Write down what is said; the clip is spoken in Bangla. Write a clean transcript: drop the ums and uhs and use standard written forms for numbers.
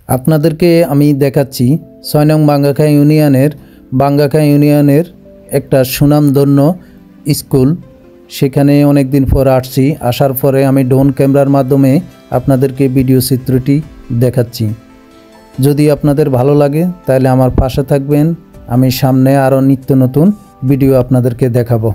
আপনাদেরকে আমি দেখাচ্ছি ৬ নং বাঙ্গাখা ইউনিয়নের একটা সুনামধন্য স্কুল। সেখানে অনেক দিন পর আসছি, আসার পরে আমি ড্রোন ক্যামেরার মাধ্যমে আপনাদেরকে ভিডিও চিত্রটি দেখাচ্ছি। যদি আপনাদের ভালো লাগে তাহলে আমার পাশে থাকবেন, আমি সামনে আরও নিত্য নতুন ভিডিও আপনাদেরকে দেখাবো।